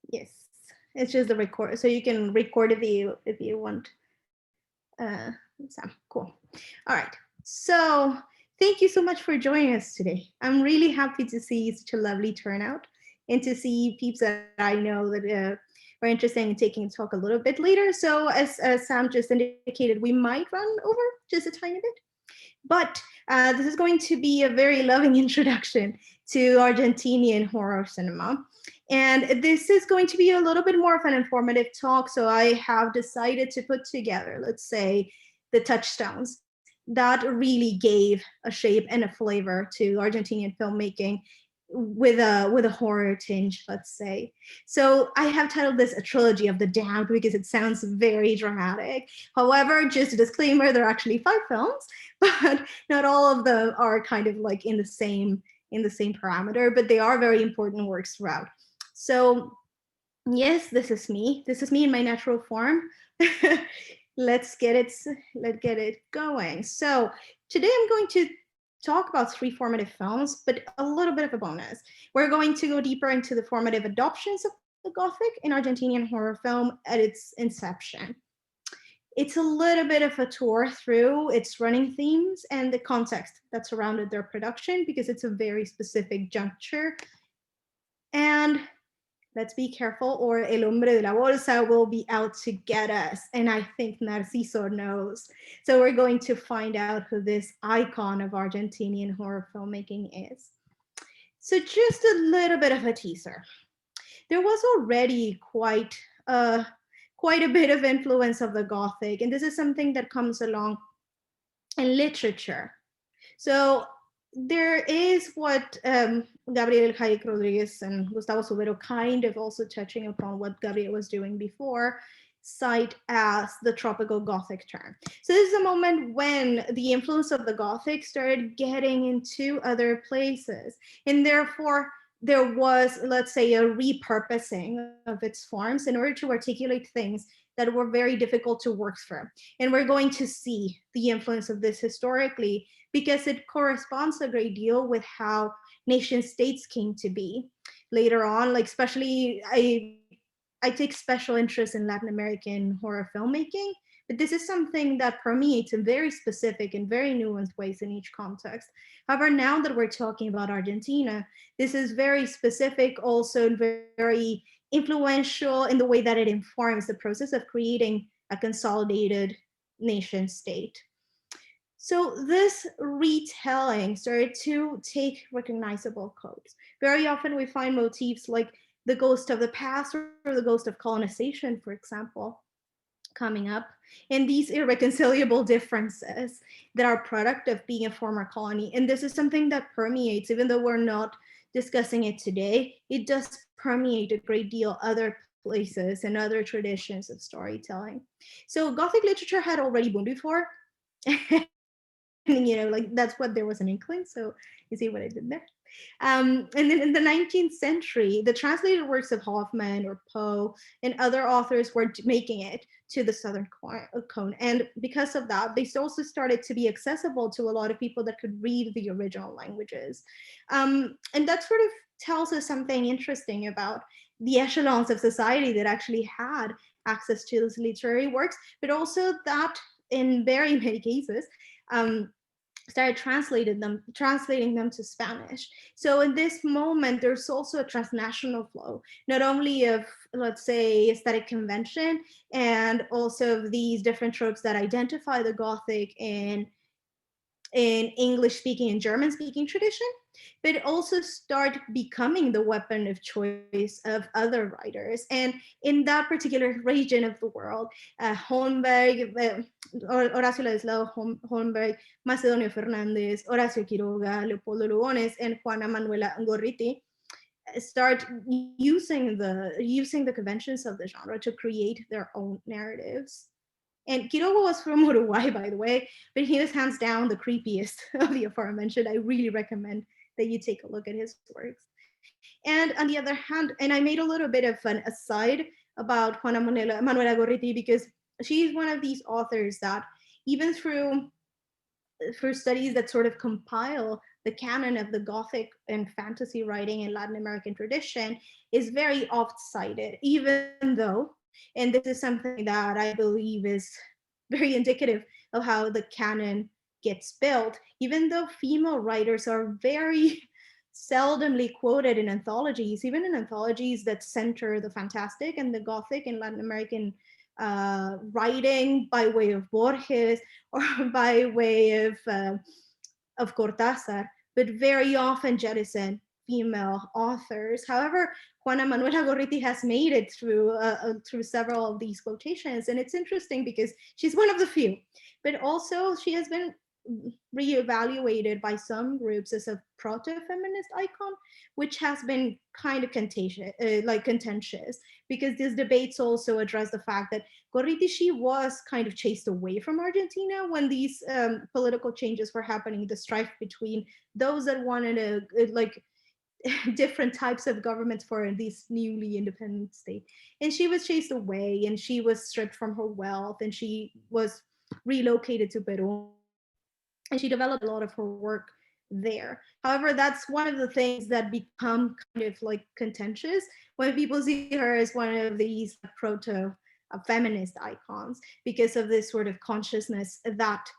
Yes, it's just the record, so you can record if you want. So cool. All right. So thank you so much for joining us today. I'm really happy to see such a lovely turnout and to see peeps that I know that are interested in taking a talk a little bit later. So as Sam just indicated, we might run over just a tiny bit. But this is going to be a very loving introduction to Argentinian horror cinema. And this is going to be a little bit more of an informative talk. So I have decided to put together, let's say, the touchstones that really gave a shape and a flavor to Argentinian filmmaking with a horror tinge, let's say. So I have titled this a trilogy of the damned because it sounds very dramatic. However, just a disclaimer, there are actually 5 films, but not all of them are kind of like in the same parameter, but they are very important works throughout. So yes, this is me. This is me in my natural form. let's get it going. So today I'm going to talk about 3 formative films, but a little bit of a bonus. We're going to go deeper into the formative adoptions of the Gothic in Argentinian horror film at its inception. It's a little bit of a tour through its running themes and the context that surrounded their production, because it's a very specific juncture. And let's be careful, or El Hombre de la Bolsa will be out to get us. And I think Narciso knows. So we're going to find out who this icon of Argentinian horror filmmaking is. So just a little bit of a teaser. There was already quite a bit of influence of the Gothic, and this is something that comes along in literature. So there is what Gabriel Hayek Rodriguez and Gustavo Subero, kind of also touching upon what Gabriel was doing before, cite as the tropical Gothic term. So this is a moment when the influence of the Gothic started getting into other places, and therefore there was, let's say, a repurposing of its forms in order to articulate things that were very difficult to work through. And we're going to see the influence of this historically, because it corresponds a great deal with how nation states came to be later on. Like, especially, I take special interest in Latin American horror filmmaking, but this is something that permeates in very specific and very nuanced ways in each context. However, now that we're talking about Argentina, this is very specific, also very influential in the way that it informs the process of creating a consolidated nation state. So this retelling started to take recognizable codes. Very often we find motifs like the ghost of the past or the ghost of colonization, for example, coming up, and these irreconcilable differences that are product of being a former colony. And this is something that permeates, even though we're not discussing it today, it does permeate a great deal other places and other traditions of storytelling. So Gothic literature had already boomed before. Like that's what there was an inkling. So you see what I did there. And then in the 19th century, the translated works of Hoffman or Poe and other authors were making it to the southern cone. And because of that, they also started to be accessible to a lot of people that could read the original languages. And that sort of tells us something interesting about the echelons of society that actually had access to those literary works, but also that in very many cases, started translating them to Spanish. So in this moment, there's also a transnational flow, not only of, let's say, aesthetic convention, and also of these different tropes that identify the Gothic in English-speaking and German-speaking tradition, but also start becoming the weapon of choice of other writers. And in that particular region of the world, Holmberg, Horacio Ladislao Holmberg, Macedonio Fernández, Horacio Quiroga, Leopoldo Lugones, and Juana Manuela Gorriti start using the conventions of the genre to create their own narratives. And Quiroga was from Uruguay, by the way, but he was hands down the creepiest of the aforementioned. I really recommend that you take a look at his works. And on the other hand, and I made a little bit of an aside about Juana Manuela Gorriti, because she's one of these authors that, even through studies that sort of compile the canon of the Gothic and fantasy writing in Latin American tradition is very oft cited, even though, and this is something that I believe is very indicative of how the canon gets built, even though female writers are very seldomly quoted in anthologies, even in anthologies that center the fantastic and the Gothic and Latin American writing by way of Borges or by way of Cortázar, but very often jettison female authors. However, Juana Manuela Gorriti has made it through several of these quotations, and it's interesting because she's one of the few, but also she has been reevaluated by some groups as a proto-feminist icon, which has been kind of contentious, because these debates also address the fact that Gorriti, she was kind of chased away from Argentina when these political changes were happening, the strife between those that wanted different types of governments for this newly independent state. And she was chased away, and she was stripped from her wealth, and she was relocated to Peru, and she developed a lot of her work there. However, that's one of the things that become kind of like contentious when people see her as one of these proto feminist icons, because of this sort of consciousness that,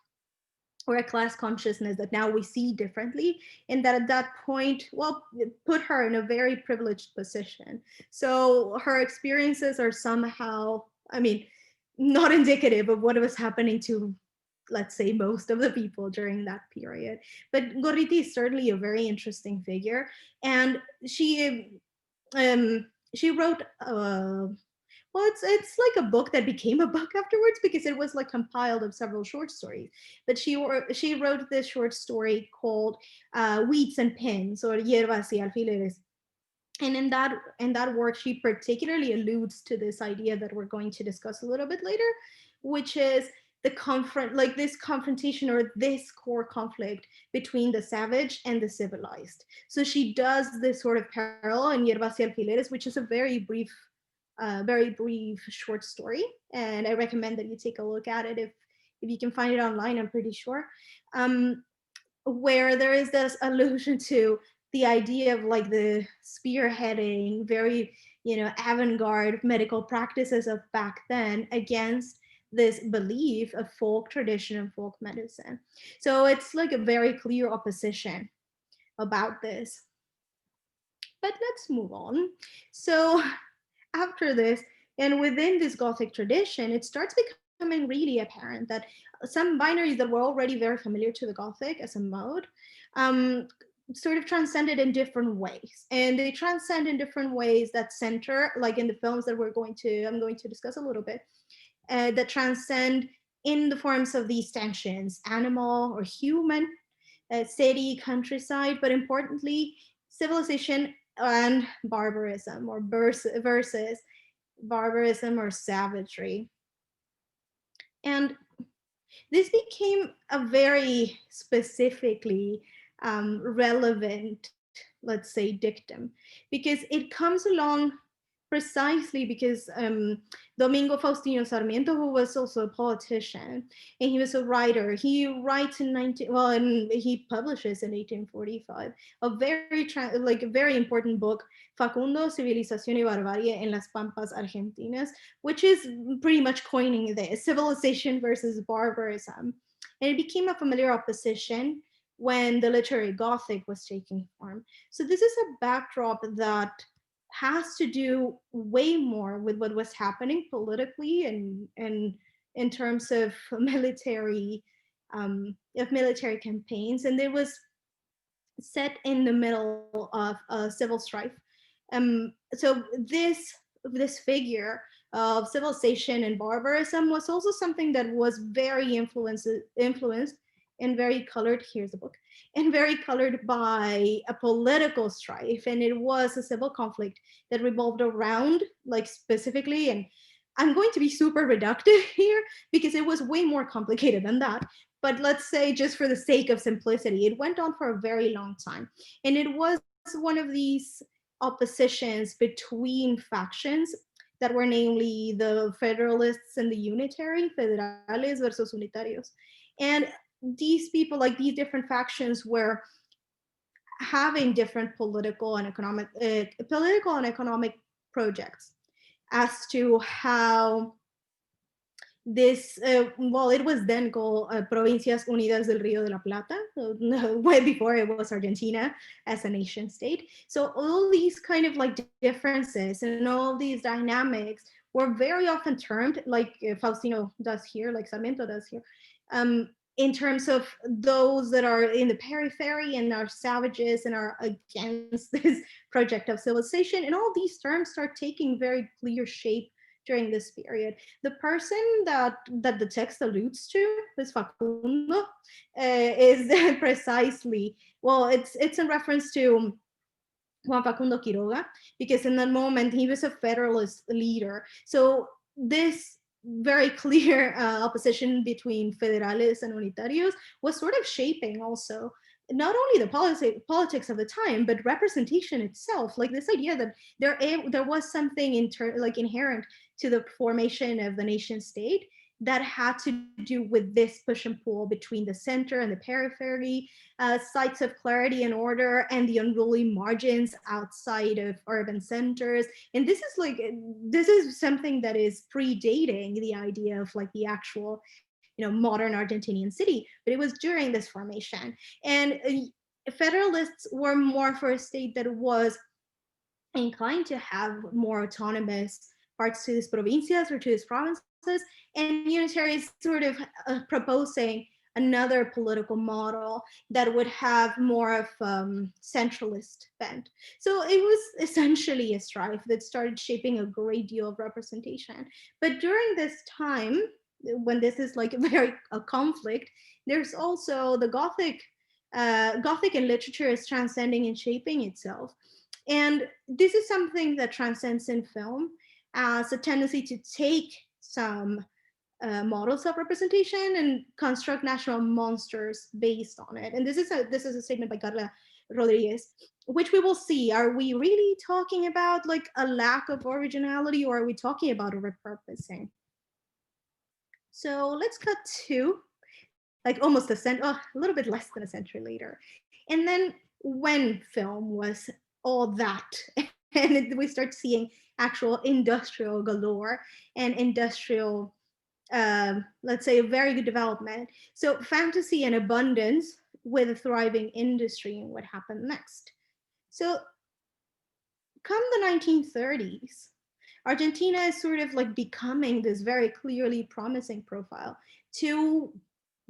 or a class consciousness that now we see differently, and that at that point, well, put her in a very privileged position. So her experiences are somehow, I mean, not indicative of what was happening to, let's say, most of the people during that period. But Gorriti is certainly a very interesting figure, and she wrote well, it's like a book that became a book afterwards, because it was like compiled of several short stories. But she wrote this short story called Weeds and Pins, or Hierbas y Alfileres. And in that work, she particularly alludes to this idea that we're going to discuss a little bit later, which is this confrontation, or this core conflict between the savage and the civilized. So she does this sort of parallel in Hierbas y Alfileres, which is a very brief short story, and I recommend that you take a look at it if you can find it online. I'm pretty sure, where there is this allusion to the idea of like the spearheading, very avant-garde medical practices of back then against this belief of folk tradition and folk medicine. So it's like a very clear opposition about this. But let's move on. So after this, and within this Gothic tradition, it starts becoming really apparent that some binaries that were already very familiar to the Gothic as a mode sort of transcended in different ways. And they transcend in different ways that center, like in the films that I'm going to discuss a little bit, that transcend in the forms of these tensions, animal or human, city, countryside, but importantly, civilization and barbarism, or versus barbarism or savagery. And this became a very specifically relevant, let's say, dictum, because it comes along precisely because Domingo Faustino Sarmiento, who was also a politician and he was a writer, he writes and he publishes in 1845 a very important book, Facundo, Civilización y Barbarie en las Pampas Argentinas, which is pretty much coining this civilization versus barbarism. And it became a familiar opposition when the literary Gothic was taking form. So this is a backdrop that has to do way more with what was happening politically and in terms of military campaigns, and it was set in the middle of civil strife. So this figure of civilization and barbarism was also something that was very influenced and very colored. Here's the book. And very colored by a political strife, and it was a civil conflict that revolved around, like, specifically, and I'm going to be super reductive here because it was way more complicated than that, but let's say, just for the sake of simplicity, it went on for a very long time, and it was one of these oppositions between factions that were namely the Federalists and the Unitary, Federales versus Unitarios. And these people, like these different factions, were having different political and economic projects as to how this, well, it was then called Provincias Unidas del Río de la Plata, so, way before it was Argentina as a nation state. So all these kind of like differences and all these dynamics were very often termed, like Faustino does here, like Sarmiento does here, in terms of those that are in the periphery and are savages and are against this project of civilization. And all these terms start taking very clear shape during this period. The person that the text alludes to is Facundo, is precisely, well, it's in reference to Juan Facundo Quiroga, because in that moment he was a Federalist leader. So this very clear opposition between federales and unitarios was sort of shaping also not only the politics of the time, but representation itself. Like this idea that there was something like inherent to the formation of the nation state that had to do with this push and pull between the center and the periphery, sites of clarity and order, and the unruly margins outside of urban centers. And this is something that is predating the idea of like the actual, modern Argentinian city, but it was during this formation. And Federalists were more for a state that was inclined to have more autonomous parts to these provincias or to these provinces, and unitarians sort of proposing another political model that would have more of centralist bent. So it was essentially a strife that started shaping a great deal of representation. But during this time, when this is like a conflict, there's also the Gothic in literature is transcending and shaping itself. And this is something that transcends in film as a tendency to take some models of representation and construct national monsters based on it. And this is a statement by Carla Rodriguez, which we will see. Are we really talking about like a lack of originality, or are we talking about a repurposing? So let's cut to like almost a little bit less than a century later. And then when film was all that, and we start seeing actual industrial galore and industrial, let's say, a very good development. So fantasy and abundance with a thriving industry, and what happened next. So come the 1930s, Argentina is sort of like becoming this very clearly promising profile to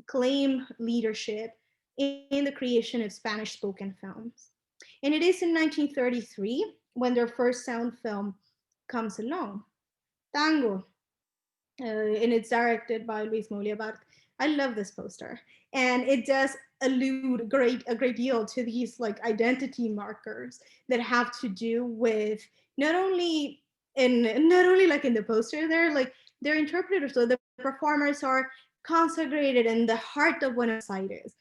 claim leadership in the creation of Spanish spoken films. And it is in 1933 when their first sound film comes along, Tango, and it's directed by Luis Moliabart. I love this poster, and it does allude a great deal to these like identity markers that have to do with not only like in the poster there, like they're interpreted, so the performers are consecrated in the heart of Buenos Aires.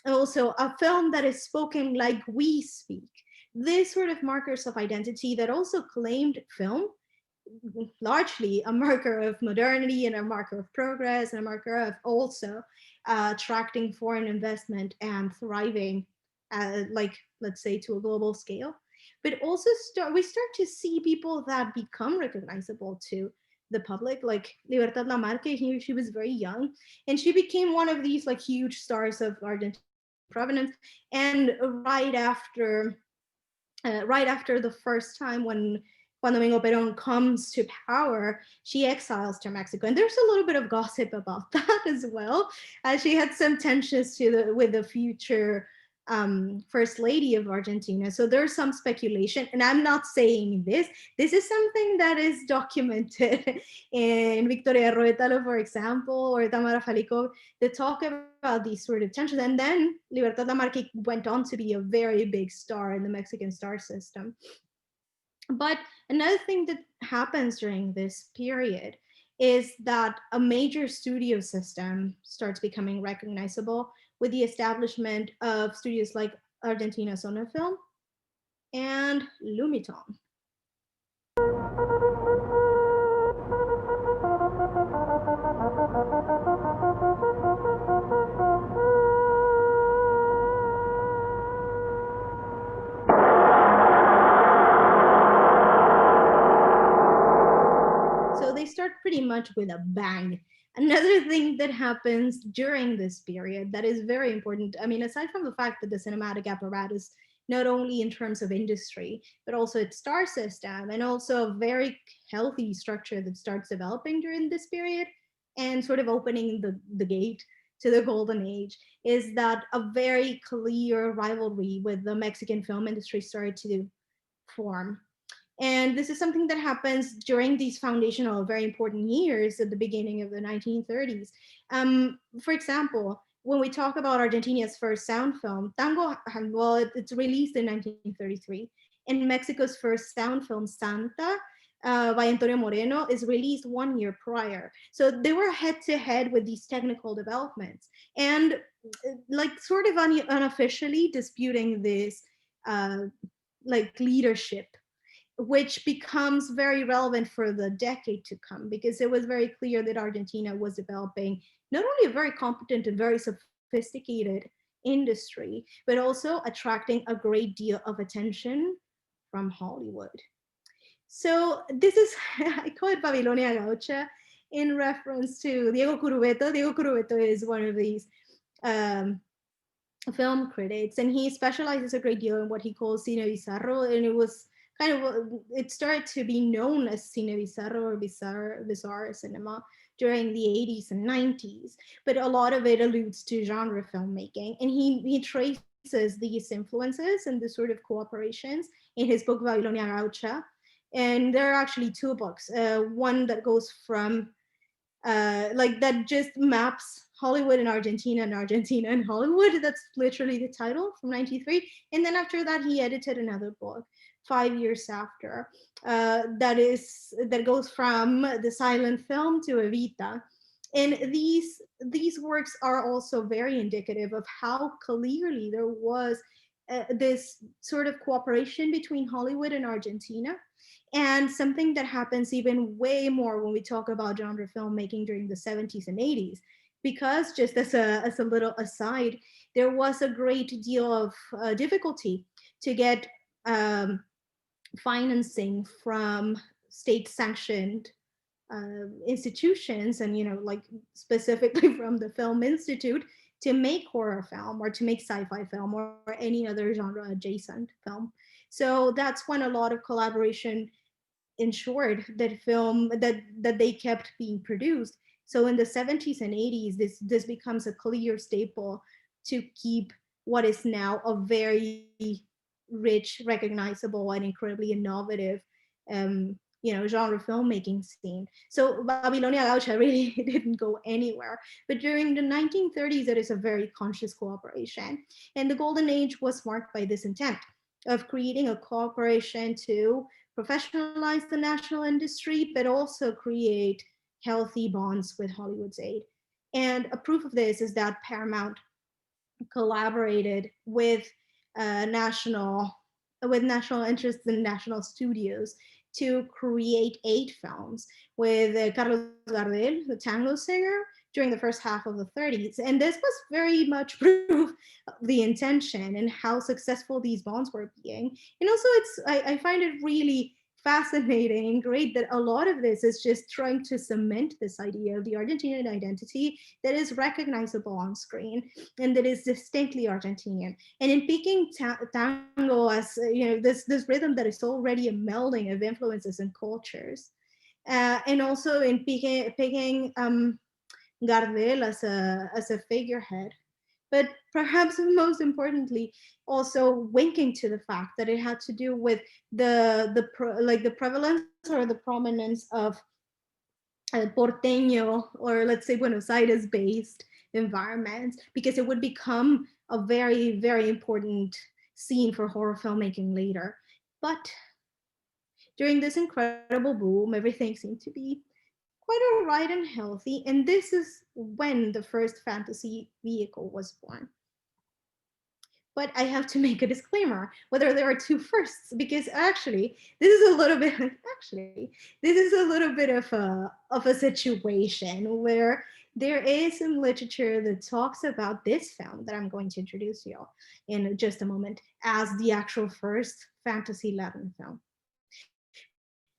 Also, a film that is spoken like we speak. These sort of markers of identity that also claimed film largely a marker of modernity and a marker of progress and a marker of also attracting foreign investment and thriving, like, let's say, to a global scale. But also we start to see people that become recognizable to the public, like Libertad Lamarque. She was very young, and she became one of these like huge stars of Argentine provenance. And right after the first time when Juan Domingo Perón comes to power, she exiles to Mexico. And there's a little bit of gossip about that as well. She had some tensions with the future first lady of Argentina. So there's some speculation, and I'm not saying this. This is something that is documented in Victoria Ruétalo, for example, or Tamara Falcó, that talk about these sort of tensions. And then Libertad Lamarque went on to be a very big star in the Mexican star system. But another thing that happens during this period is that a major studio system starts becoming recognizable with the establishment of studios like Argentina Sonofilm and Lumiton. start pretty much with a bang. Another thing that happens during this period that is very important, I mean, aside from the fact that the cinematic apparatus, not only in terms of industry, but also its star system, and also a very healthy structure that starts developing during this period and sort of opening the gate to the golden age, is that a very clear rivalry with the Mexican film industry started to form. And this is something that happens during these foundational, very important years at the beginning of the 1930s. For example, when we talk about Argentina's first sound film, Tango, well, it's released in 1933. And Mexico's first sound film, Santa, by Antonio Moreno, is released 1 year prior. So they were head to head with these technical developments and like sort of unofficially disputing this like leadership, which becomes very relevant for the decade to come, because it was very clear that Argentina was developing not only a very competent and very sophisticated industry, but also attracting a great deal of attention from Hollywood. So this is, I call it Babilonia Gaucha in reference to Diego Curubeto. Diego Curubeto is one of these um, film critics, and he specializes a great deal in what he calls cine bizarro, and it was kind of, it started to be known as cine bizarro or bizarre cinema during the 80s and 90s, but a lot of it alludes to genre filmmaking, and he traces these influences and the sort of cooperations in his book Babilonia Gaucha. And there are actually two books, one that goes from like that just maps Hollywood and Argentina and Hollywood. That's literally the title, from 93. And then after that, he edited another book 5 years after that goes from the silent film to Evita. And these works are also very indicative of how clearly there was this sort of cooperation between Hollywood and Argentina, and something that happens even way more when we talk about genre filmmaking during the 70s and 80s. Because just as a little aside, there was a great deal of difficulty to get financing from state sanctioned institutions, and like specifically from the Film Institute, to make horror film or to make sci-fi film or any other genre adjacent film. So that's when a lot of collaboration ensured that that they kept being produced. So in the 70s and 80s, this becomes a clear staple to keep what is now a very rich, recognizable, and incredibly innovative genre filmmaking scene. So Babilonia Gaucha really didn't go anywhere. But during the 1930s, there is a very conscious cooperation. And the golden age was marked by this intent of creating a cooperation to professionalize the national industry, but also create healthy bonds with Hollywood's aid. And a proof of this is that Paramount collaborated with national interests and national studios to create 8 films with Carlos Gardel, the tango singer, during the first half of the 30s. And this was very much proof of the intention and how successful these bonds were being. And also, I find it really fascinating and great that a lot of this is just trying to cement this idea of the Argentinian identity that is recognizable on screen and that is distinctly Argentinian. And in picking tango as this rhythm that is already a melding of influences and cultures, and also in picking Gardel as a figurehead, but perhaps most importantly, also winking to the fact that it had to do with the prevalence or the prominence of porteño, or let's say Buenos Aires based environments, because it would become a very, very important scene for horror filmmaking later. But during this incredible boom, everything seemed to be quite all right and healthy. And this is when the first fantasy vehicle was born. But I have to make a disclaimer whether there are two firsts, because actually this is a little bit of a situation where there is some literature that talks about this film that I'm going to introduce you in just a moment as the actual first fantasy Latin film.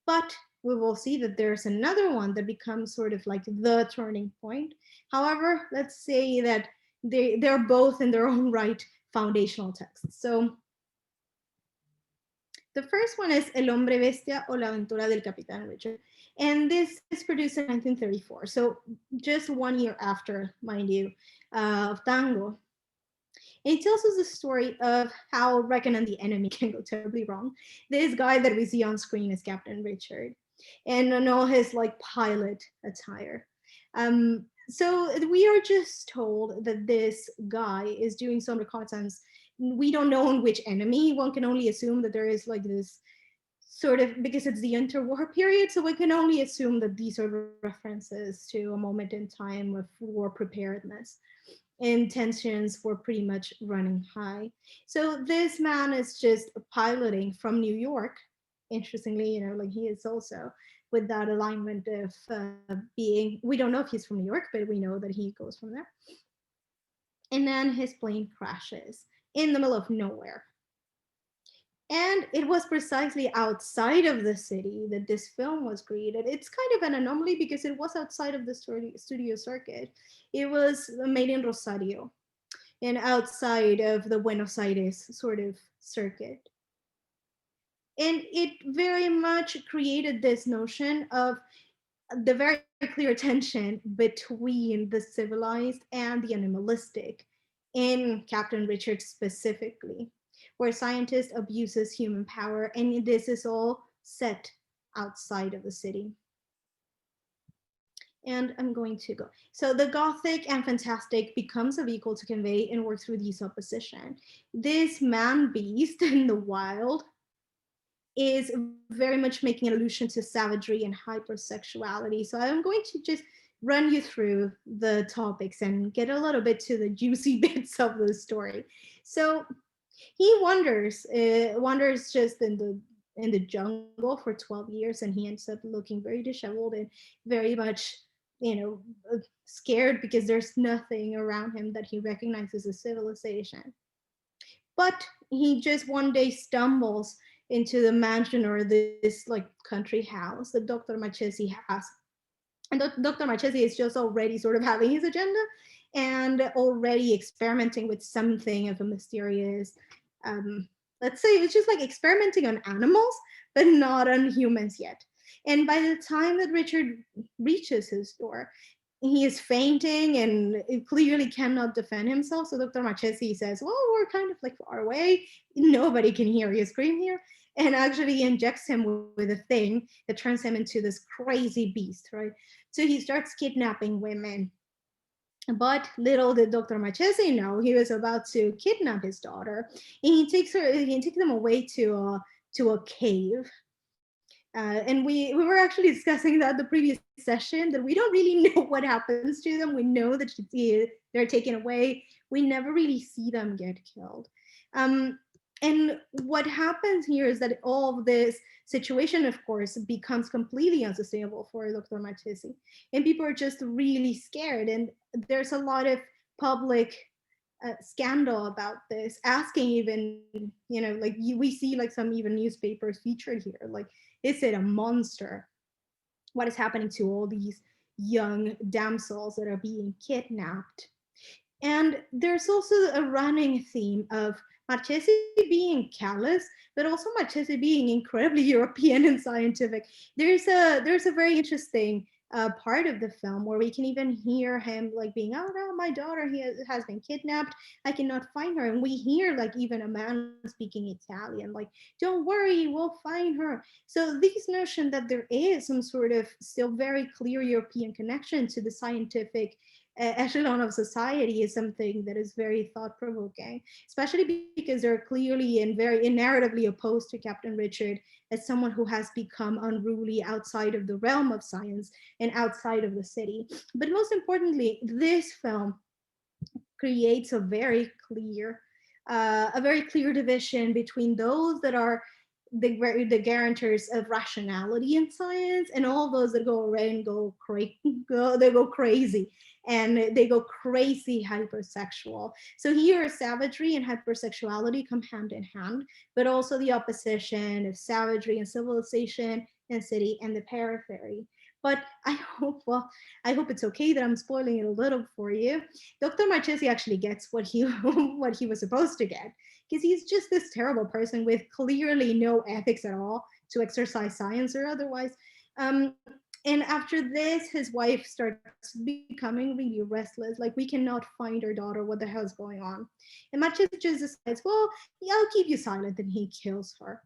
But we will see that there's another one that becomes sort of like the turning point. However, let's say that they're both in their own right foundational texts. So the first one is El Hombre Bestia o la Aventura del Capitán Richard. And this is produced in 1934. So just 1 year after, mind you, of Tango. And it tells us the story of how Reckon and the enemy can go terribly wrong. This guy that we see on screen is Captain Richard, and in all his like pilot attire. So we are just told that this guy is doing some reconnaissance. We don't know on which enemy. One can only assume that there is like this sort of, because it's the interwar period, so we can only assume that these are references to a moment in time of war preparedness, and tensions were pretty much running high. So this man is just piloting from New York. Interestingly, like he is also with that alignment of being, we don't know if he's from New York, but we know that he goes from there. And then his plane crashes in the middle of nowhere. And it was precisely outside of the city that this film was created. It's kind of an anomaly because it was outside of the studio circuit. It was made in Rosario and outside of the Buenos Aires sort of circuit. And it very much created this notion of the very clear tension between the civilized and the animalistic in Captain Richard specifically, where scientist abuses human power, and this is all set outside of the city. And I'm going to go. So the Gothic and fantastic becomes a vehicle to convey and work through these opposition. This man beast in the wild is very much making an allusion to savagery and hypersexuality. So I'm going to just run you through the topics and get a little bit to the juicy bits of the story. So he wanders just in the jungle for 12 years, and he ends up looking very disheveled and very much, scared because there's nothing around him that he recognizes as civilization. But he just one day stumbles into the mansion or this like country house that Dr. Marchesi has. And Dr. Marchesi is just already sort of having his agenda and already experimenting with something of a mysterious, let's say it's just like experimenting on animals, but not on humans yet. And by the time that Richard reaches his door, he is fainting and clearly cannot defend himself. So Dr. Marchesi says, well, we're kind of like far away. Nobody can hear you scream here. And actually injects him with a thing that turns him into this crazy beast, right? So he starts kidnapping women. But little did Dr. Marchesi know, he was about to kidnap his daughter. And he takes them away to a cave. And we were actually discussing that the previous session, that we don't really know what happens to them. We know that they're taken away. We never really see them get killed. And what happens here is that all of this situation, of course, becomes completely unsustainable for Dr. Marchesi. And people are just really scared. And there's a lot of public scandal about this, asking even, like we see like some even newspapers featured here, like, is it a monster? What is happening to all these young damsels that are being kidnapped? And there's also a running theme of Marchesi being callous, but also Marchesi being incredibly European and scientific. There's a very interesting part of the film where we can even hear him like being, oh no, my daughter has been kidnapped. I cannot find her. And we hear like even a man speaking Italian, like, don't worry, we'll find her. So this notion that there is some sort of still very clear European connection to the scientific echelon of society is something that is very thought-provoking, especially because they're clearly and very narratively opposed to Captain Richard as someone who has become unruly outside of the realm of science and outside of the city. But most importantly, this film creates a very clear division between those that are the guarantors of rationality in science and all those that go around and go crazy and they go crazy hypersexual. So here savagery and hypersexuality come hand in hand, but also the opposition of savagery and civilization and city and the periphery. But I hope, well, I hope it's okay that I'm spoiling it a little for you. Dr. Marchesi actually gets what he what he was supposed to get, because he's just this terrible person with clearly no ethics at all to exercise science or otherwise. Um, and after this, his wife starts becoming really restless. Like, we cannot find our daughter. What the hell is going on? And Marchesi just decides, well, yeah, I'll keep you silent, and he kills her.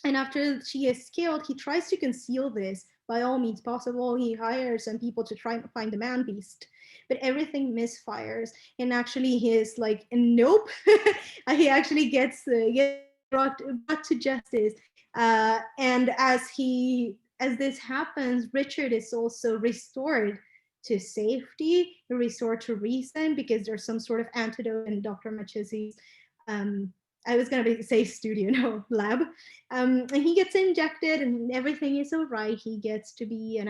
And after she is killed, he tries to conceal this by all means possible. He hires some people to try and find the man beast, but everything misfires. And actually, he is like, nope. He actually gets brought to justice. And as this happens, Richard is also restored to safety, restored to reason, because there's some sort of antidote in Dr. Machesi's I was gonna say studio, no, lab. And he gets injected, and everything is all right. He gets to be an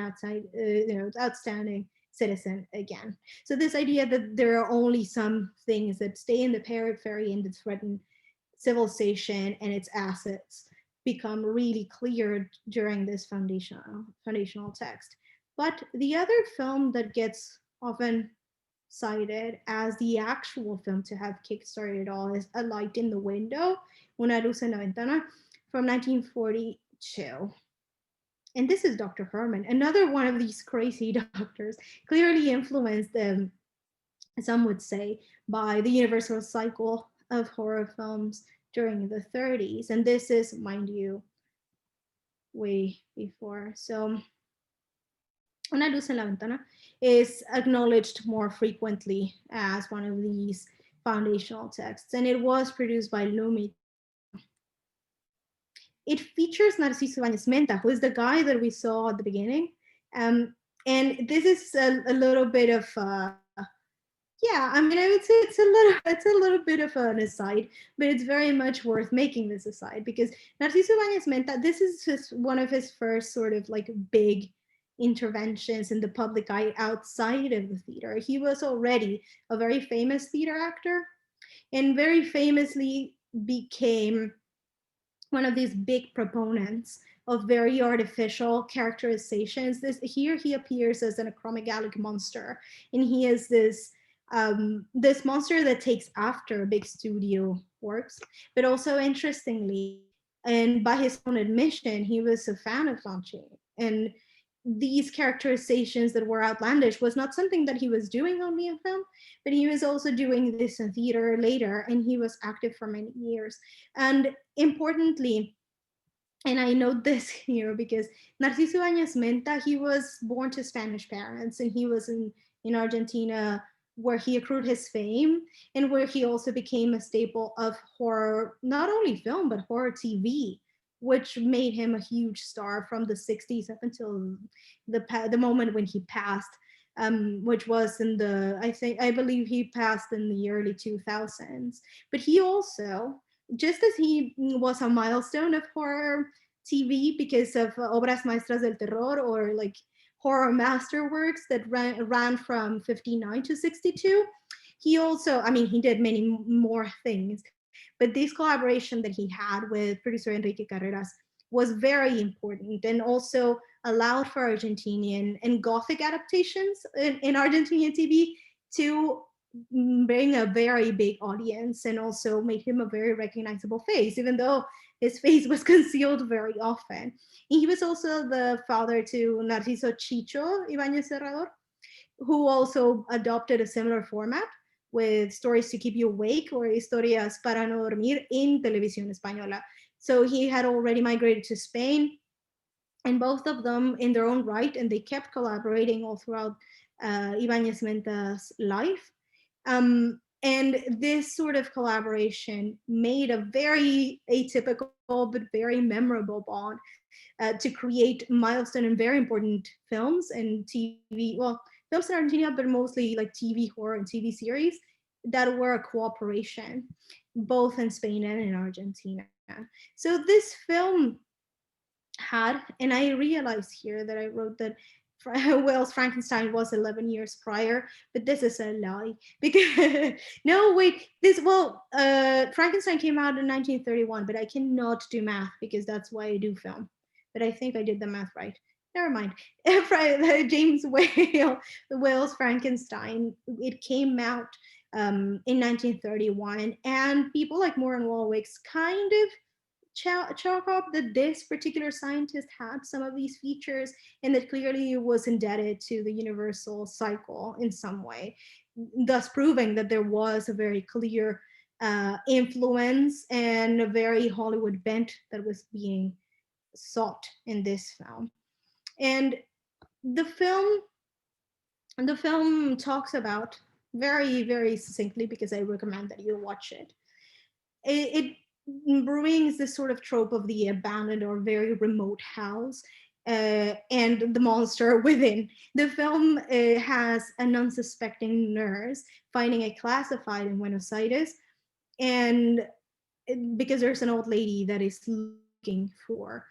outstanding citizen again. So this idea that there are only some things that stay in the periphery and that threaten civilization and its assets become really clear during this foundational text. But the other film that gets often cited as the actual film to have kickstarted it all is A Light in the Window, Una luz en la ventana, from 1942. And this is Dr. Herman, another one of these crazy doctors, clearly influenced, some would say, by the universal cycle of horror films during the 30s. And this is, mind you, way before. So Una luz en la ventana is acknowledged more frequently as one of these foundational texts, and it was produced by Lumi. It features Narciso Ibáñez Menta, who is the guy that we saw at the beginning. And this is a little bit of yeah, I mean, I would say it's a little bit of an aside, but it's very much worth making this aside, because Narciso Ibáñez Menta, this is just one of his first sort of like big interventions in the public eye outside of the theater. He was already a very famous theater actor, and very famously became one of these big proponents of very artificial characterizations. Here he appears as an acromegalic monster, and he is this monster that takes after big studio works. But also, interestingly, and by his own admission, he was a fan of Lanchi, and these characterizations that were outlandish was not something that he was doing only in film, but he was also doing this in theater later, and he was active for many years. And importantly, and I note this here because Narciso Ibáñez Menta, he was born to Spanish parents, and he was in Argentina, where he accrued his fame and where he also became a staple of horror, not only film, but horror TV, which made him a huge star from the 60s up until the moment when he passed, which was I believe he passed in the early 2000s. But he also, just as he was a milestone of horror TV because of obras maestras del terror, or like horror masterworks that ran from 59 to 62, he also, I mean, he did many more things, but this collaboration that he had with producer Enrique Carreras was very important, and also allowed for Argentinian and Gothic adaptations in Argentinian TV to bring a very big audience, and also made him a very recognizable face, even though his face was concealed very often. And he was also the father to Narciso Chicho Ibáñez Serrador, who also adopted a similar format with stories to keep you awake, or historias para no dormir, in Televisión Española. So he had already migrated to Spain, and both of them in their own right, and they kept collaborating all throughout Ibáñez Menta's life. And this sort of collaboration made a very atypical but very memorable bond to create milestone and very important films and TV, well, films in Argentina, but mostly like TV horror and TV series that were a cooperation, both in Spain and in Argentina. So this film had, and I realized here that I wrote that Wells' Frankenstein was 11 years prior, but this is a lie because no, wait, Frankenstein came out in 1931, but I cannot do math because that's why I do film. But I think I did the math right. Never mind. James Wales' Frankenstein, it came out in 1931, and people like Moore and Warwick's kind of chalk up that this particular scientist had some of these features and that clearly was indebted to the universal cycle in some way, thus proving that there was a very clear influence and a very Hollywood bent that was being sought in this film. And the film the film talks about very, very succinctly, because I recommend that you watch it. It brings this sort of trope of the abandoned or very remote house and the monster within. The film has an unsuspecting nurse finding a classified in Buenos Aires, and because there's an old lady that is looking for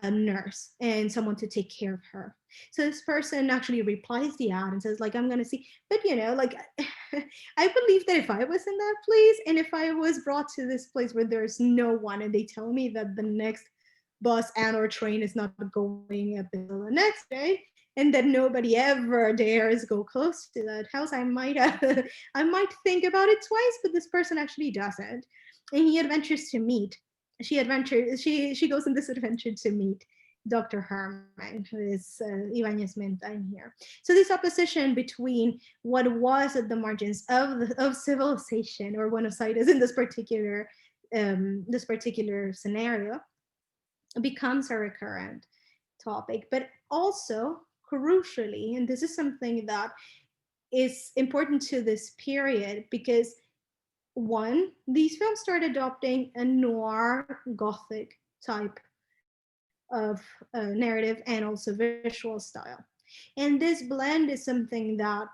a nurse and someone to take care of her. So this person actually replies the ad and says, like, I'm gonna see, but like I believe that if I was in that place and if I was brought to this place where there's no one and they tell me that the next bus and or train is not going up until the next day and that nobody ever dares go close to that house, I might I might think about it twice, but this person actually doesn't. And he adventures to meet she goes on this adventure to meet Dr. Herman, who is Ibanez Menta in here. So this opposition between what was at the margins of civilization or Buenos Aires in this particular scenario becomes a recurrent topic, but also crucially, and this is something that is important to this period because one, these films start adopting a noir gothic type of narrative and also visual style. And this blend is something that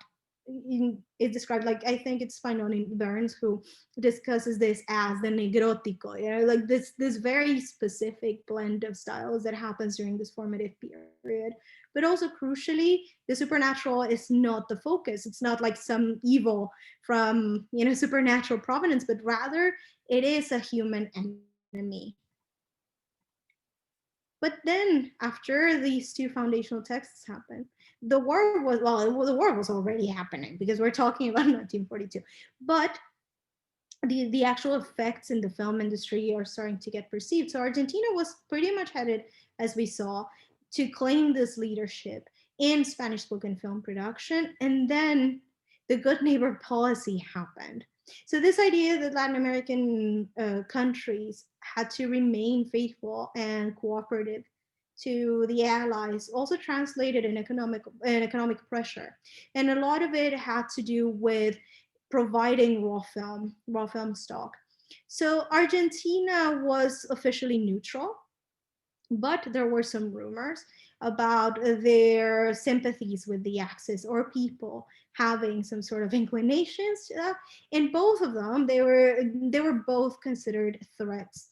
is described, like I think it's Spinoni Burns who discusses this as the negrotico, like this very specific blend of styles that happens during this formative period. But also crucially, the supernatural is not the focus. It's not like some evil from supernatural provenance, but rather it is a human enemy. But then, after these two foundational texts happened, the war was already happening because we're talking about 1942. But the actual effects in the film industry are starting to get perceived. So Argentina was pretty much headed, as we saw, to claim this leadership in Spanish spoken film production. And then the good neighbor policy happened. So this idea that Latin American countries had to remain faithful and cooperative to the allies also translated in economic pressure, and a lot of it had to do with providing raw film stock. So Argentina was officially neutral, but there were some rumors about their sympathies with the Axis or people having some sort of inclinations to that. And both of them, they were both considered threats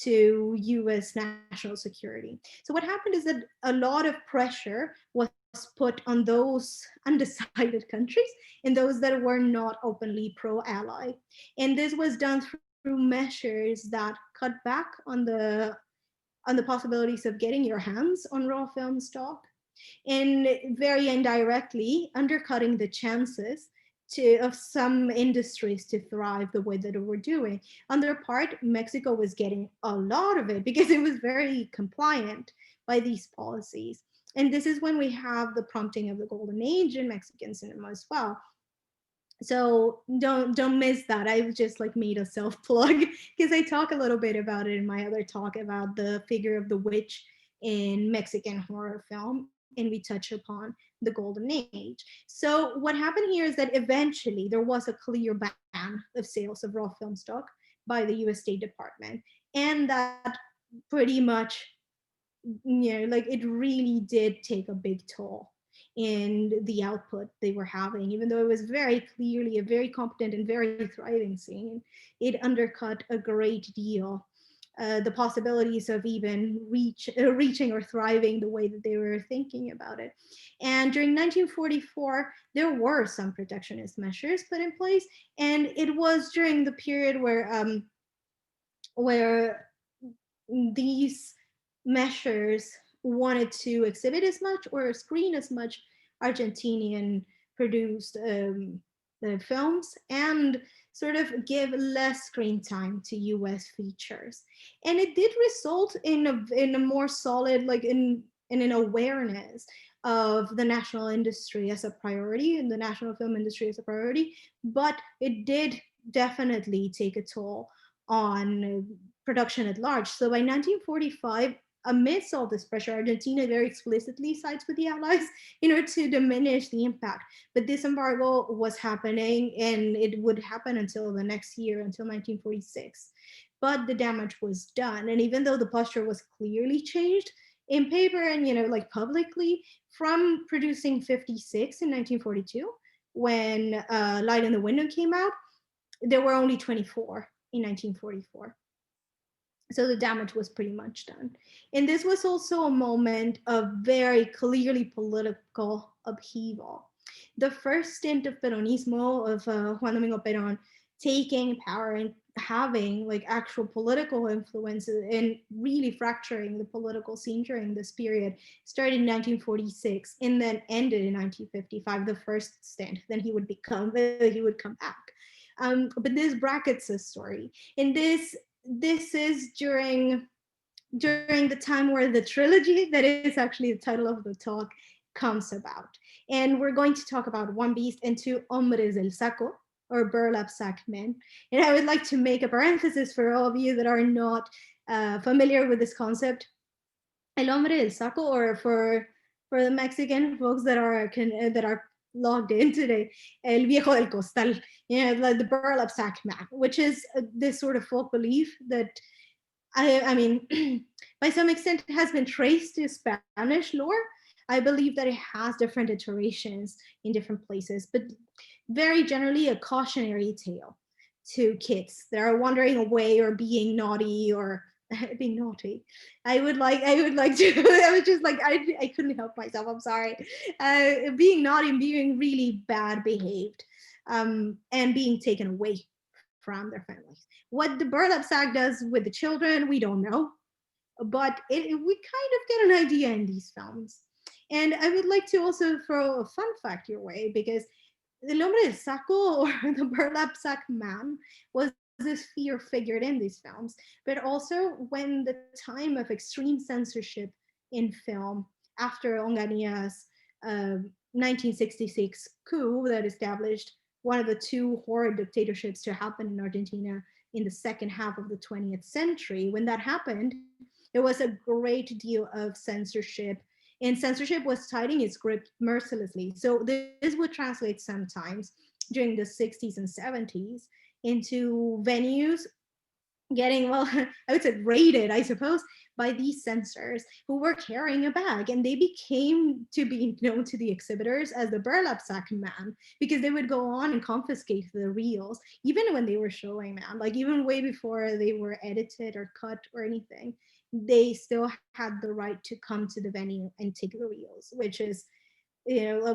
to US national security. So what happened is that a lot of pressure was put on those undecided countries and those that were not openly pro-ally. And this was done through measures that cut back on the possibilities of getting your hands on raw film stock, and very indirectly undercutting the chances of some industries to thrive the way that it were doing. On their part, Mexico was getting a lot of it because it was very compliant by these policies. And this is when we have the prompting of the golden age in Mexican cinema as well. So don't miss that. I've just like made a self plug because I talk a little bit about it in my other talk about the figure of the witch in Mexican horror film, and we touch upon the golden age. So what happened here is that eventually there was a clear ban of sales of raw film stock by the US State Department, and that pretty much, like it really did take a big toll in the output they were having. Even though it was very clearly a very competent and very thriving scene, it undercut a great deal the possibilities of even reaching or thriving the way that they were thinking about it. And during 1944, there were some protectionist measures put in place, and it was during the period where these measures wanted to exhibit as much or screen as much Argentinian produced films and sort of give less screen time to US features. And it did result in a more solid, like in an awareness of the national industry as a priority and the national film industry as a priority, but it did definitely take a toll on production at large. So by 1945, amidst all this pressure, Argentina very explicitly sides with the Allies in order to diminish the impact. But this embargo was happening, and it would happen until the next year, until 1946. But the damage was done. And even though the posture was clearly changed in paper and, like publicly, from producing 56 in 1942, when Light in the Window came out, there were only 24 in 1944. So the damage was pretty much done. And this was also a moment of very clearly political upheaval. The first stint of Peronismo, of Juan Domingo Perón, taking power and having like actual political influence and really fracturing the political scene during this period started in 1946 and then ended in 1955, the first stint. Then he would come back. But this brackets the story. And this is during the time where the trilogy, that is actually the title of the talk, comes about. And we're going to talk about One Beast and two Hombres del Saco, or burlap sack men. And I would like to make a parenthesis for all of you that are not familiar with this concept. El Hombre del Saco, or for the Mexican folks that are logged in today, El Viejo del Costal, like the burlap sack man, which is this sort of folk belief that I mean, by some extent has been traced to Spanish lore. I believe that it has different iterations in different places, but very generally a cautionary tale to kids that are wandering away or being naughty or being naughty. I would like to, I was just like, I couldn't help myself, I'm sorry. Being naughty and being really bad behaved, and being taken away from their families. What the burlap sack does with the children, we don't know, but we kind of get an idea in these films. And I would like to also throw a fun fact your way, because El Hombre del Saco, or the burlap sack man, was this fear figured in these films, but also when the time of extreme censorship in film after Ongania's 1966 coup that established one of the two horrid dictatorships to happen in Argentina in the second half of the 20th century. When that happened, there was a great deal of censorship, and censorship was tightening its grip mercilessly. So this would translate sometimes during the 60s and 70s into venues getting, well, I would say raided, I suppose, by these censors who were carrying a bag, and they became to be known to the exhibitors as the burlap sack man, because they would go on and confiscate the reels even when they were showing, man, like even way before they were edited or cut or anything. They still had the right to come to the venue and take the reels, which is, a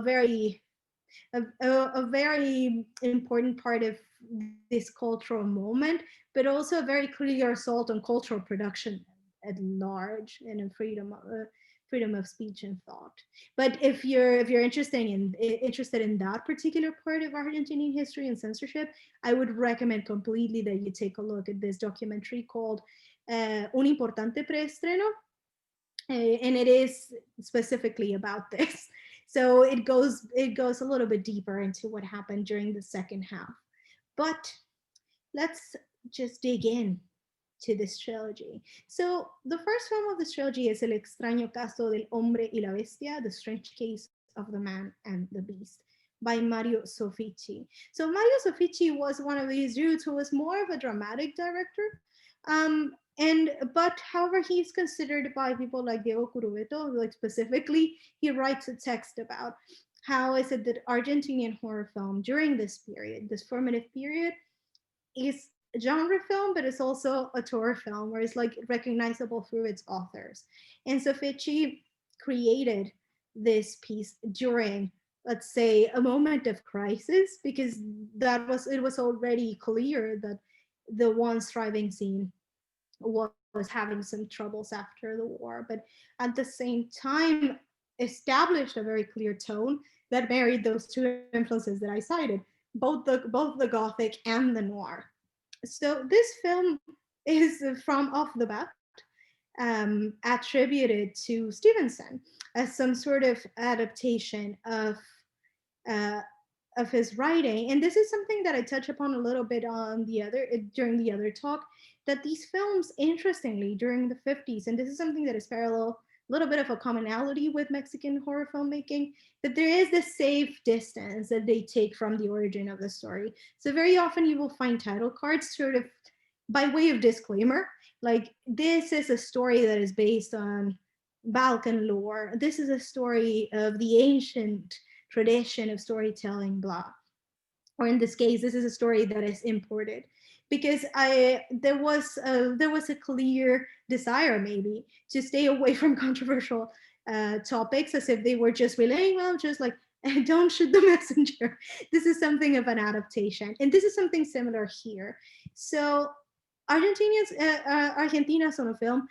very important part of this cultural moment, but also a very clear assault on cultural production at large and in freedom of speech and thought. But if you're interested in that particular part of Argentinian history and censorship, I would recommend completely that you take a look at this documentary called Un Importante Preestreno, and it is specifically about this. So it goes a little bit deeper into what happened during the second half. But let's just dig in to this trilogy. So the first film of this trilogy is El extraño caso del hombre y la bestia, The Strange Case of the Man and the Beast, by Mario Soffici. So Mario Soffici was one of these dudes who was more of a dramatic director. But however, he's considered by people like Diego Curubeto, like specifically, he writes a text about how is it that Argentinian horror film during this period, this formative period, is genre film, but it's also a tour film where it's like recognizable through its authors. And Soffici created this piece during, let's say, a moment of crisis, because it was already clear that the once thriving scene was having some troubles after the war, but at the same time established a very clear tone that married those two influences that I cited, both the Gothic and the noir. So this film is from off the bat attributed to Stevenson as some sort of adaptation uh, of his writing. And this is something that I touch upon a little bit on during the other talk, that these films, interestingly, during the 50s, and this is something that is parallel, a little bit of a commonality with Mexican horror filmmaking, that there is this safe distance that they take from the origin of the story. So very often you will find title cards sort of by way of disclaimer, like, this is a story that is based on Balkan lore. This is a story of the ancient tradition of storytelling, blah. Or in this case, this is a story that is imported, because there was a clear desire maybe to stay away from controversial topics, as if they were just relaying, well, just like, don't shoot the messenger. This is something of an adaptation, and this is something similar here. So Argentina Sonofilm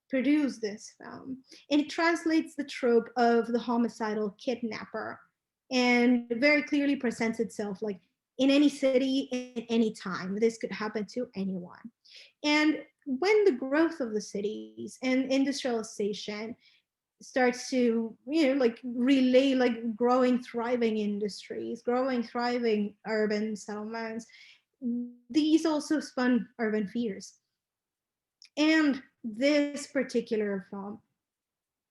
produced this film, and it translates the trope of the homicidal kidnapper, and very clearly presents itself like in any city, in any time. This could happen to anyone. And when the growth of the cities and industrialization starts to, like, relay like growing, thriving industries, growing, thriving urban settlements, these also spun urban fears. And this particular film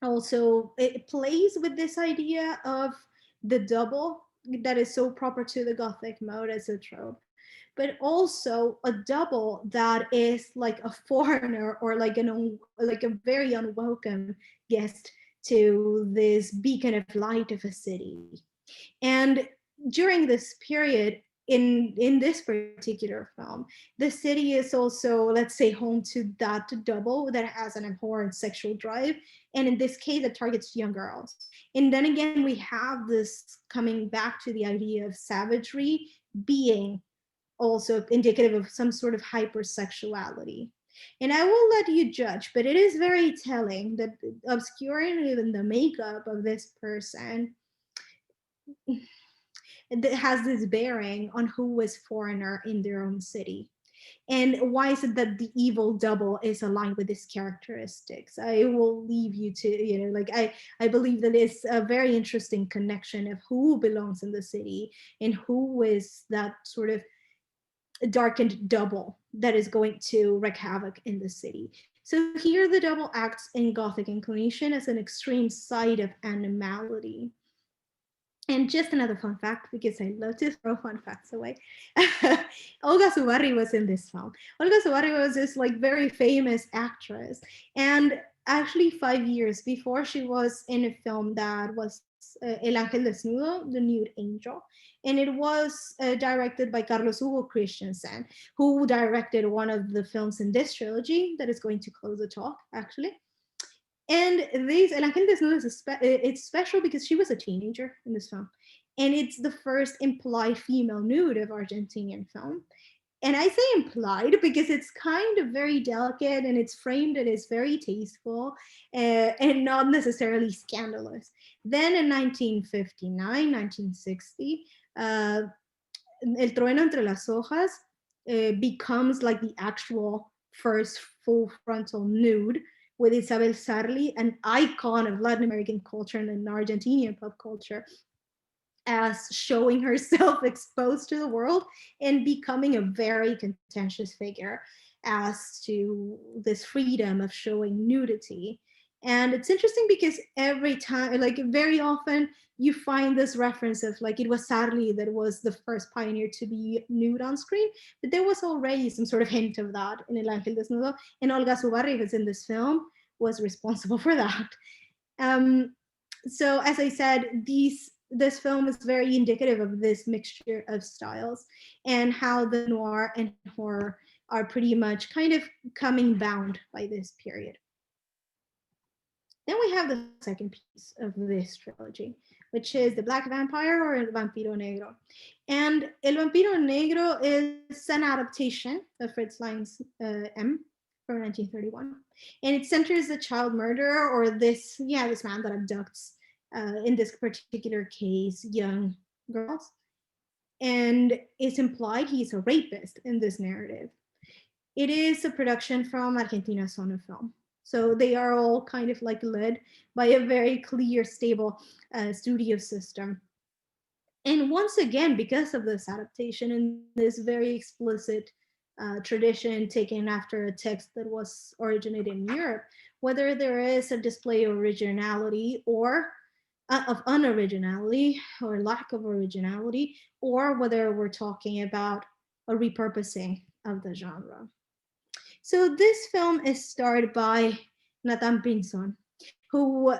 also, it plays with this idea of the double that is so proper to the Gothic mode as a trope, but also a double that is like a foreigner, or like like a very unwelcome guest to this beacon of light of a city. And during this period, in this particular film, the city is also, let's say, home to that double that has an abhorrent sexual drive, and in this case it targets young girls. And then again, we have this coming back to the idea of savagery being also indicative of some sort of hypersexuality. And I will let you judge, but it is very telling that obscuring even the makeup of this person, that has this bearing on who was foreigner in their own city. And why is it that the evil double is aligned with these characteristics? I will leave you to, like, I believe that it's a very interesting connection of who belongs in the city and who is that sort of darkened double that is going to wreak havoc in the city. So here the double acts in Gothic inclination as an extreme side of animality. And just another fun fact, because I love to throw fun facts away. Olga Zubarry was in this film. Olga Zubarry was this like very famous actress. And actually 5 years before, she was in a film that was El Ángel Desnudo, The Nude Angel. And it was directed by Carlos Hugo Christensen, who directed one of the films in this trilogy that is going to close the talk, actually. And this El Ángel Desnudo it's special because she was a teenager in this film. And it's the first implied female nude of Argentinian film. And I say implied because it's kind of very delicate, and it's framed and it's very tasteful and not necessarily scandalous. Then in 1959, 1960, El Trueno entre las hojas becomes like the actual first full frontal nude, with Isabel Sarli, an icon of Latin American culture and Argentinian pop culture, as showing herself exposed to the world and becoming a very contentious figure as to this freedom of showing nudity. And it's interesting because every time, like very often, you find this reference of like it was Sarli that was the first pioneer to be nude on screen, but there was already some sort of hint of that in El Ángel Desnudo, and Olga Zubarry, who's in this film, was responsible for that. So as I said, this film is very indicative of this mixture of styles and how the noir and horror are pretty much kind of coming bound by this period. Then we have the second piece of this trilogy, which is The Black Vampire or El Vampiro Negro. And El Vampiro Negro is an adaptation of Fritz Lang's M from 1931. And it centers the child murderer, or this man that abducts, in this particular case, young girls. And it's implied he's a rapist in this narrative. It is a production from Argentina Sonofilm. So they are all kind of like led by a very clear, stable studio system. And once again, because of this adaptation and this very explicit tradition taken after a text that was originated in Europe, whether there is a display of originality or of unoriginality or lack of originality, or whether we're talking about a repurposing of the genre. So this film is starred by Nathan Pinzon, who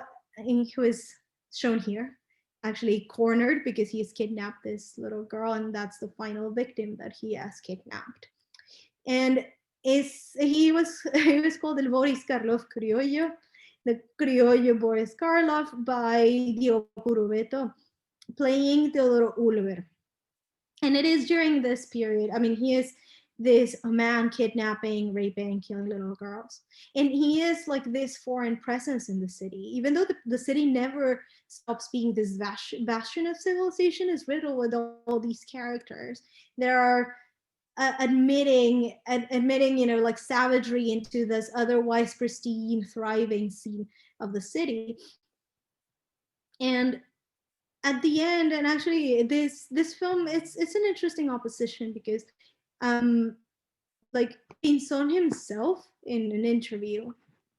is shown here, actually cornered because he's kidnapped this little girl, and that's the final victim that he has kidnapped. And he was he was called El Boris Karloff Criollo, the Criollo Boris Karloff, by Diego Purubeto, playing Teodoro Ulver. And it is during this period, I mean, he is this man kidnapping, raping, killing little girls. And he is like this foreign presence in the city. Even though the city never stops being this bastion of civilization, is riddled with all these characters. There are admitting, like savagery into this otherwise pristine, thriving scene of the city. And at the end, and actually this film, it's an interesting opposition because like Pinzon himself, in an interview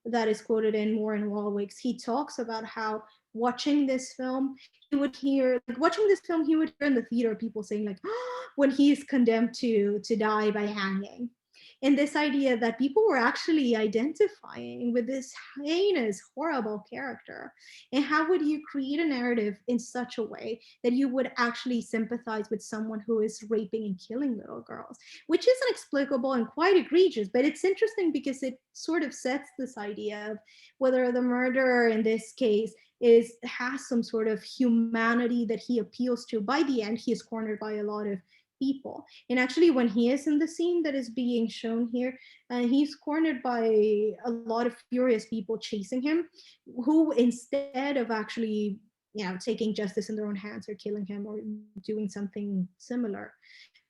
that is quoted in Moore and Walwick's, he talks about how watching this film, he would hear in the theater people saying like, oh, when he is condemned to die by hanging. And this idea that people were actually identifying with this heinous, horrible character. And how would you create a narrative in such a way that you would actually sympathize with someone who is raping and killing little girls, which is inexplicable and quite egregious. But it's interesting because it sort of sets this idea of whether the murderer in this case has some sort of humanity that he appeals to. By the end, he is cornered by a lot of people. And actually, when he is in the scene that is being shown here, he's cornered by a lot of furious people chasing him, who, instead of actually, taking justice in their own hands or killing him or doing something similar,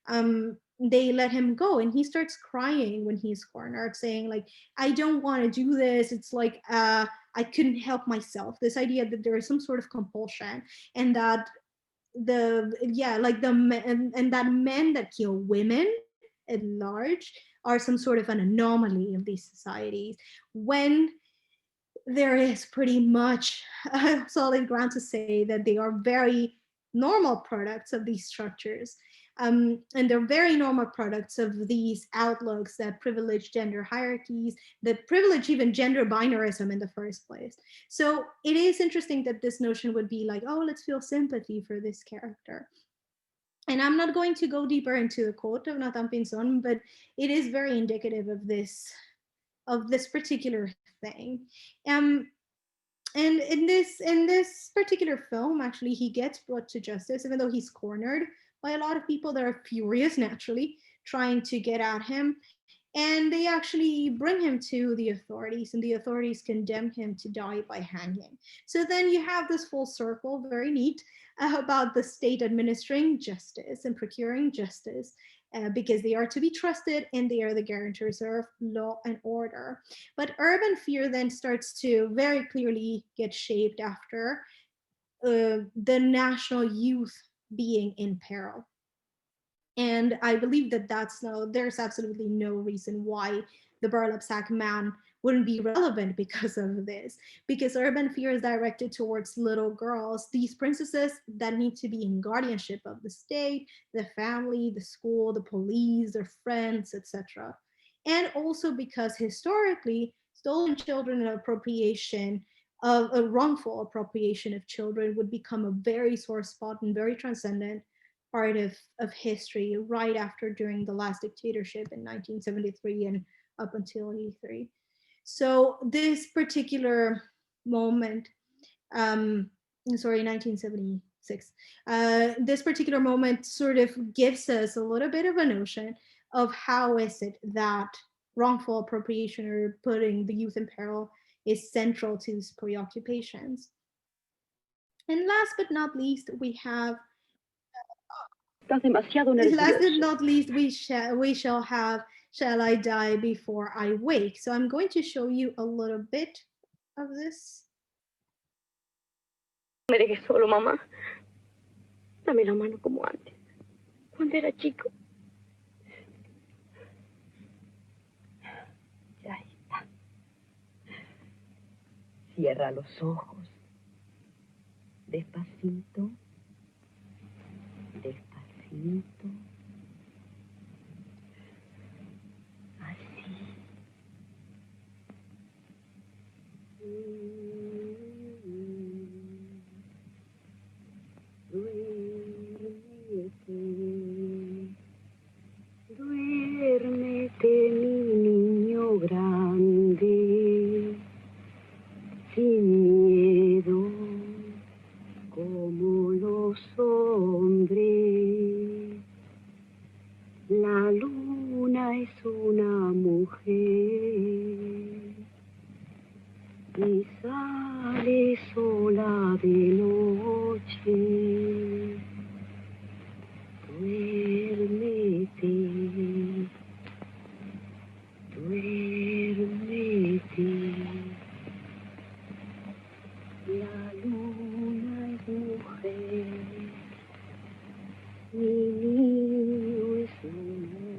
they let him go. And he starts crying when he's cornered, saying like, I don't want to do this. It's like, I couldn't help myself. This idea that there is some sort of compulsion, and that and that men that kill women at large are some sort of an anomaly of these societies, when there is pretty much solid ground to say that they are very normal products of these structures. And they're very normal products of these outlooks that privilege gender hierarchies, that privilege even gender binarism in the first place. So it is interesting that this notion would be like, oh, let's feel sympathy for this character. And I'm not going to go deeper into the quote of Nathan Pinzon, but it is very indicative of this particular thing. And in this particular film, actually, he gets brought to justice, even though he's cornered by a lot of people that are furious, naturally, trying to get at him. And they actually bring him to the authorities, and the authorities condemn him to die by hanging. So then you have this full circle, very neat, about the state administering justice and procuring justice, because they are to be trusted and they are the guarantors of law and order. But urban fear then starts to very clearly get shaped after the national youth being in peril. And I believe that there's absolutely no reason why the burlap sack man wouldn't be relevant because of this. Because urban fear is directed towards little girls, these princesses that need to be in guardianship of the state, the family, the school, the police, their friends, etc. And also because historically, stolen children and appropriation of a wrongful appropriation of children would become a very sore spot and very transcendent part of history right after during the last dictatorship in 1973 and up until 83. So this particular moment, sorry, 1976, this particular moment sort of gives us a little bit of a notion of how is it that wrongful appropriation or putting the youth in peril is central to these preoccupations. And last but not least, we have last but not least, we shall have Shall I Die Before I Wake. So I'm going to show you a little bit of this. Me dejes solo, mamá. Dame la mano como antes, cuando era chico. Ya está. Cierra los ojos. Despacito. Despacito. Así. Duérmete, duérmete, mi niño grande, sin miedo, como los hombres. La luna es una mujer y sale sola de noche. Duérmete, duérmete. La luna es mujer, mi niño es un hombre.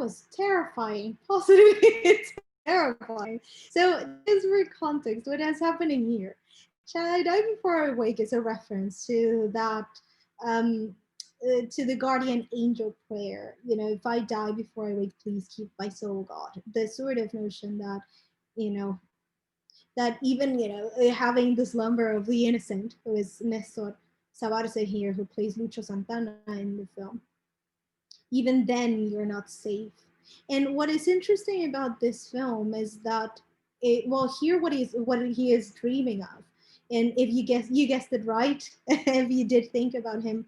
was terrifying, positively terrifying. So just for context, what is happening here? Shall I die before I wake is a reference to that um, to the guardian angel prayer. You know, if I die before I wake, please keep my soul, God. The sort of notion that, you know, that even, you know, having the slumber of the innocent, who is Nestor Sabarce here, who plays Lucho Santana in the film, even then you're not safe. And what is interesting about this film is that well, here what he is dreaming of, and if you guessed it right, if you did think about him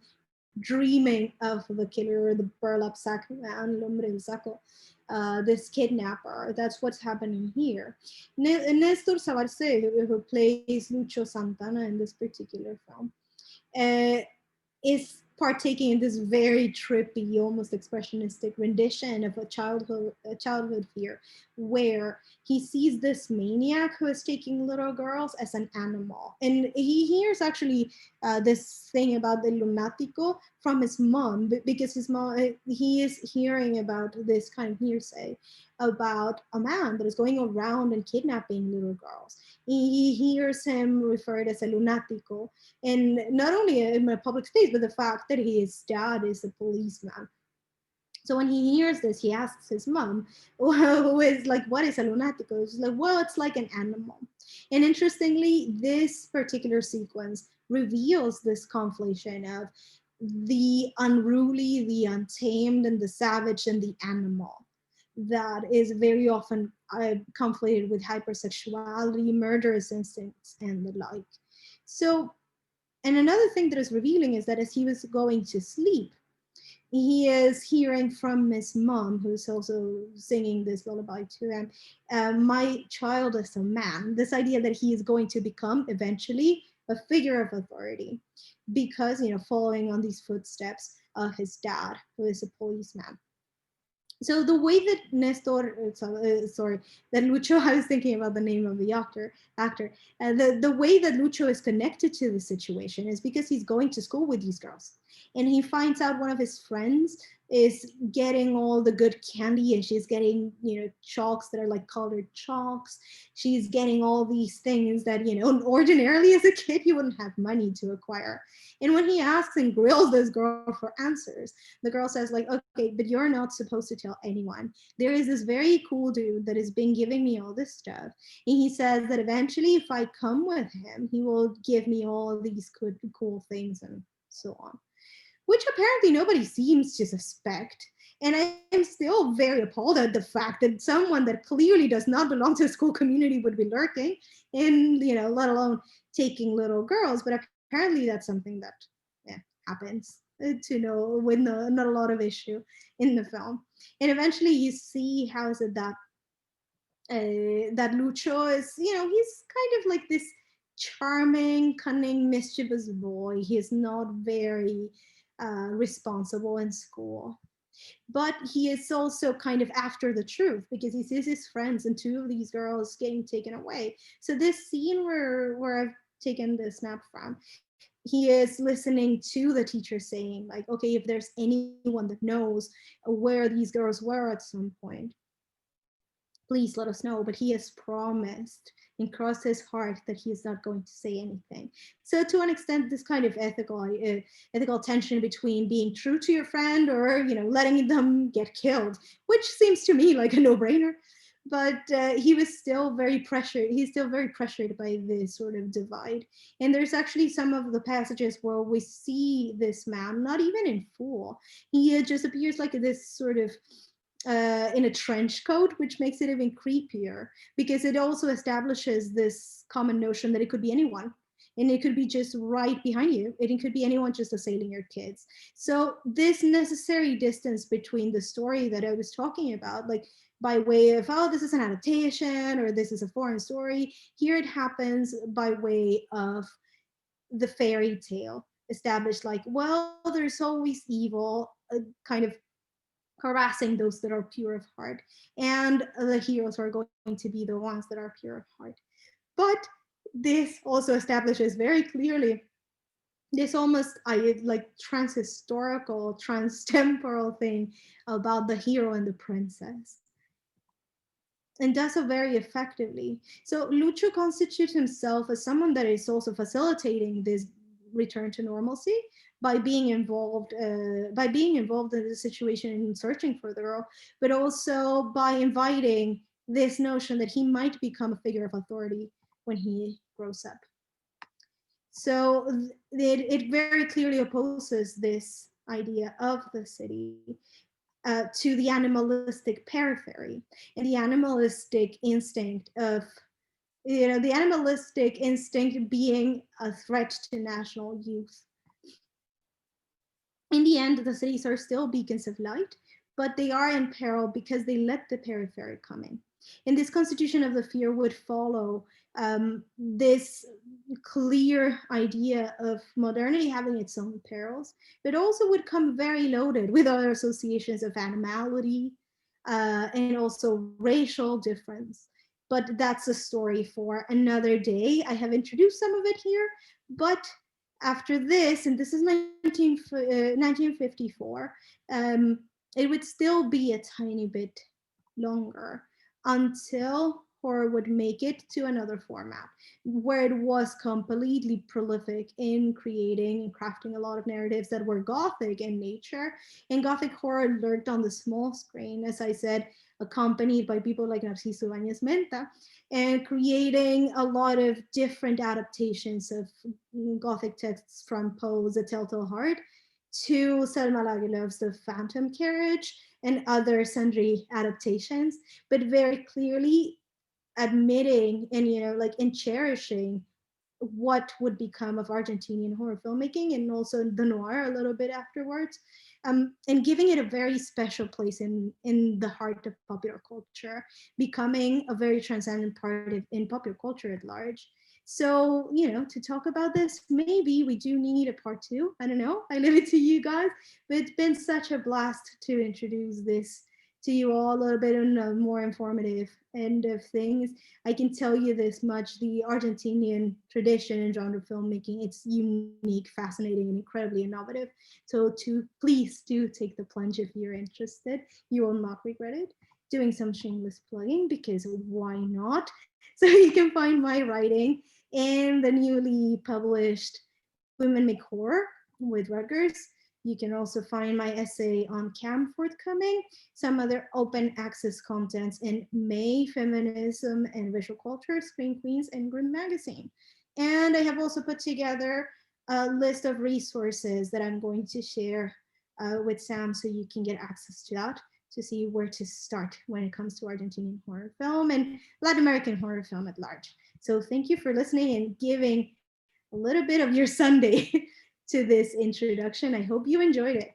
dreaming of the killer or the burlap sack man, el hombre del saco, this kidnapper. That's what's happening here. Nestor Sabarce, who plays Lucho Santana in this particular film, uh, is partaking in this very trippy, almost expressionistic rendition of a childhood fear, where he sees this maniac who is taking little girls as an animal, and he hears actually this thing about the lunatico from his mom, because his mom he is hearing about this kind of hearsay about a man that is going around and kidnapping little girls. He hears him referred as a lunatico, and not only in a public space, but the fact that his dad is a policeman. So when he hears this, he asks his mom, who is like, what is a lunatico? She's like, well, it's like an animal. And interestingly, this particular sequence reveals this conflation of the unruly, the untamed, and the savage, and the animal that is very often conflated with hypersexuality, murderous instincts, and the like. So, and another thing that is revealing is that as he was going to sleep, he is hearing from his mom, who's also singing this lullaby to him, my child is a man. This idea that he is going to become eventually a figure of authority because, you know, following on these footsteps of his dad, who is a policeman. So the way that that Lucho, I was thinking about the name of the actor, the way that Lucho is connected to the situation is because he's going to school with these girls, and he finds out one of his friends is getting all the good candy, and she's getting, you know, chalks that are like colored chalks. She's getting all these things that, you know, ordinarily as a kid you wouldn't have money to acquire. And when he asks and grills this girl for answers, the girl says like, okay, but you're not supposed to tell anyone. There is this very cool dude that has been giving me all this stuff, and he says that eventually if I come with him, he will give me all these good, cool things and so on, which apparently nobody seems to suspect. And I am still very appalled at the fact that someone that clearly does not belong to the school community would be lurking, and, you know, let alone taking little girls. But apparently that's something that, yeah, happens, to know, with not a lot of issue in the film. And eventually you see how is it that that Lucho is, you know, he's kind of like this charming, cunning, mischievous boy. He is not very responsible in school. But he is also kind of after the truth because he sees his friends and two of these girls getting taken away. So this scene where I've taken the snap from, he is listening to the teacher saying like, okay, if there's anyone that knows where these girls were at some point, please let us know. But he has promised and crossed his heart that he is not going to say anything. So to an extent, this kind of ethical tension between being true to your friend or, you know, letting them get killed, which seems to me like a no-brainer. But he was still very pressured. He's still very pressured by this sort of divide. And there's actually some of the passages where we see this man, not even in full. He just appears like this sort of in a trench coat, which makes it even creepier because it also establishes this common notion that it could be anyone. And it could be just right behind you. It could be anyone just assailing your kids. So this necessary distance between the story that I was talking about, like by way of, oh, this is an adaptation or this is a foreign story, here it happens by way of the fairy tale established like, well, there's always evil, kind of harassing those that are pure of heart, and the heroes are going to be the ones that are pure of heart. But this also establishes very clearly this almost like transhistorical, transtemporal thing about the hero and the princess, and does so very effectively. So Lucho constitutes himself as someone that is also facilitating this return to normalcy by being involved in the situation and searching for the girl, but also by inviting this notion that he might become a figure of authority when he grows up. So it very clearly opposes this idea of the city to the animalistic periphery and the animalistic instinct of, the animalistic instinct being a threat to national youth. In the end, the cities are still beacons of light, but they are in peril because they let the periphery come in. And this constitution of the fear would follow this clear idea of modernity having its own perils, but also would come very loaded with other associations of animality and also racial difference. But that's a story for another day. I have introduced some of it here, but after this, and this is 1954, it would still be a tiny bit longer until horror would make it to another format where it was completely prolific in creating and crafting a lot of narratives that were gothic in nature. And gothic horror lurked on the small screen, as I said, accompanied by people like Narciso Ibáñez Menta, and creating a lot of different adaptations of Gothic texts, from Poe's A Telltale Heart to Selma Lagerlöf's The Phantom Carriage and other sundry adaptations, but very clearly admitting and and cherishing what would become of Argentinian horror filmmaking, and also the noir a little bit afterwards, and giving it a very special place in the heart of popular culture, becoming a very transcendent part of in popular culture at large. So, to talk about this, maybe we do need a part two. I don't know. I leave it to you guys. But it's been such a blast to introduce this to you all a little bit on a more informative end of things. I can tell you this much: the Argentinian tradition in genre filmmaking, it's unique, fascinating, and incredibly innovative. So please do take the plunge if you're interested. You will not regret it. Doing some shameless plugging, because why not? So you can find my writing in the newly published Women Make Horror with Rutgers. You can also find my essay on CAM forthcoming, some other open access contents in May, Feminism and Visual Culture, Screen Queens, and Grim Magazine. And I have also put together a list of resources that I'm going to share with Sam, so you can get access to that to see where to start when it comes to Argentinian horror film and Latin American horror film at large. So thank you for listening and giving a little bit of your Sunday to this introduction. I hope you enjoyed it.